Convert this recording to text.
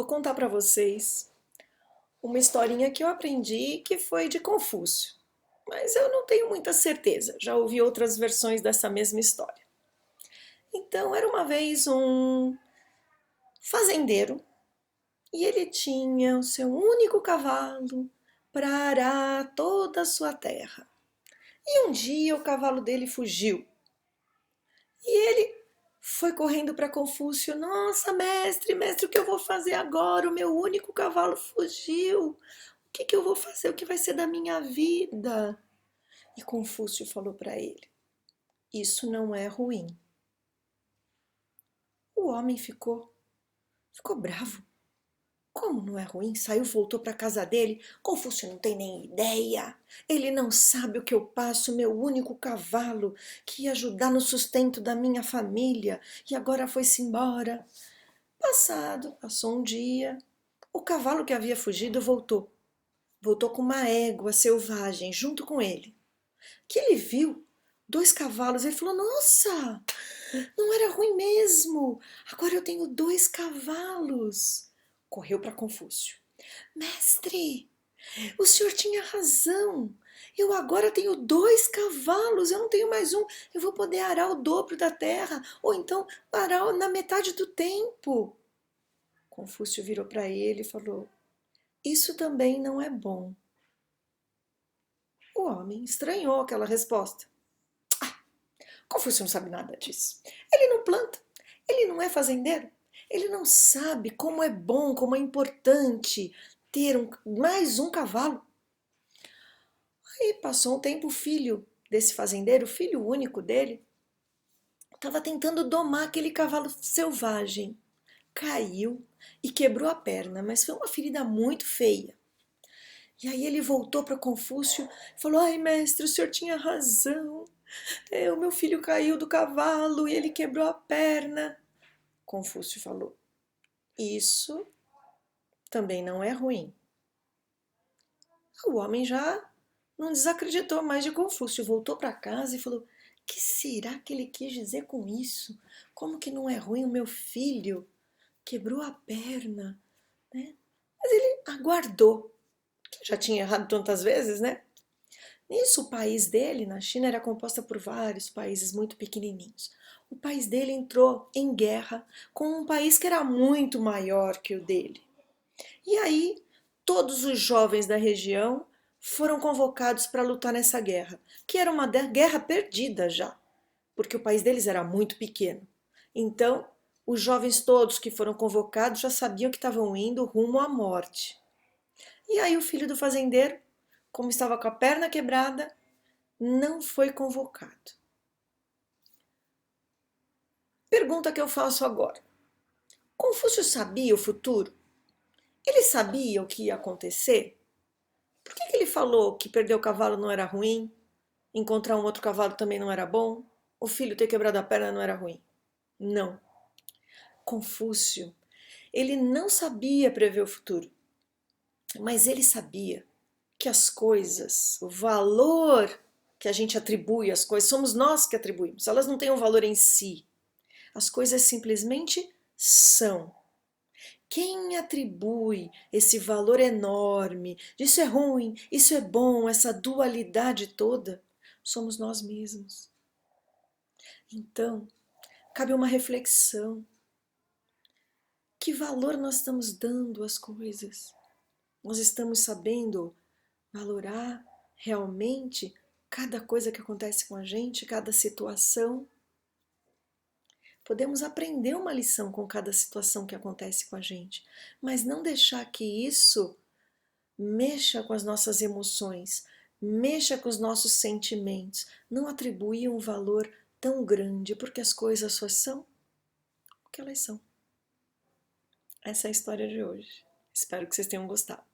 Vou contar para vocês uma historinha que eu aprendi que foi de Confúcio, mas eu não tenho muita certeza, já ouvi outras versões dessa mesma história. Então, era uma vez um fazendeiro e ele tinha o seu único cavalo para arar toda a sua terra. E um dia o cavalo dele fugiu e ele foi correndo para Confúcio. Nossa, mestre, mestre, o que eu vou fazer agora? O meu único cavalo fugiu. O que eu vou fazer? O que vai ser da minha vida? E Confúcio falou para ele: isso não é ruim. O homem ficou bravo. Como não é ruim? Saiu, voltou para a casa dele. Confúcio não tem nem ideia. Ele não sabe o que eu passo, meu único cavalo, que ia ajudar no sustento da minha família, e agora foi-se embora. Passou um dia, o cavalo que havia fugido voltou. Voltou com uma égua selvagem junto com ele. Que ele viu dois cavalos, ele falou: nossa, não era ruim mesmo, agora eu tenho dois cavalos. Correu para Confúcio: mestre, o senhor tinha razão, eu agora tenho dois cavalos, eu não tenho mais um, eu vou poder arar o dobro da terra, ou então arar na metade do tempo. Confúcio virou para ele e falou: isso também não é bom. O homem estranhou aquela resposta. Confúcio não sabe nada disso. Ele não planta, ele não é fazendeiro, ele não sabe como é bom, como é importante ter mais um cavalo. Aí passou um tempo, o filho desse fazendeiro, o filho único dele, estava tentando domar aquele cavalo selvagem. Caiu e quebrou a perna, mas foi uma ferida muito feia. E aí ele voltou para Confúcio e falou: ai, mestre, o senhor tinha razão. O meu filho caiu do cavalo e ele quebrou a perna. Confúcio falou: isso também não é ruim. O homem já não desacreditou mais de Confúcio, voltou para casa e falou: que será que ele quis dizer com isso? Como que não é ruim? O meu filho quebrou a perna, né? Mas ele aguardou, que já tinha errado tantas vezes, né? Nisso, o país dele, na China, era composta por vários países muito pequenininhos. O país dele entrou em guerra com um país que era muito maior que o dele. E aí, todos os jovens da região foram convocados para lutar nessa guerra, que era uma guerra perdida já, porque o país deles era muito pequeno. Então, os jovens todos que foram convocados já sabiam que estavam indo rumo à morte. E aí o filho do fazendeiro, como estava com a perna quebrada, não foi convocado. Pergunta que eu faço agora: Confúcio sabia o futuro? Ele sabia o que ia acontecer? Por que ele falou que perder o cavalo não era ruim, encontrar um outro cavalo também não era bom, o filho ter quebrado a perna não era ruim? Não. Confúcio, ele não sabia prever o futuro, mas ele sabia que as coisas, o valor que a gente atribui às coisas, somos nós que atribuímos, elas não têm um valor em si. As coisas simplesmente são. Quem atribui esse valor enorme, isso é ruim, isso é bom, essa dualidade toda, somos nós mesmos. Então, cabe uma reflexão. Que valor nós estamos dando às coisas? Nós estamos sabendo valorar realmente cada coisa que acontece com a gente, cada situação? Podemos aprender uma lição com cada situação que acontece com a gente, mas não deixar que isso mexa com as nossas emoções, mexa com os nossos sentimentos, não atribuir um valor tão grande, porque as coisas só são o que elas são. Essa é a história de hoje. Espero que vocês tenham gostado.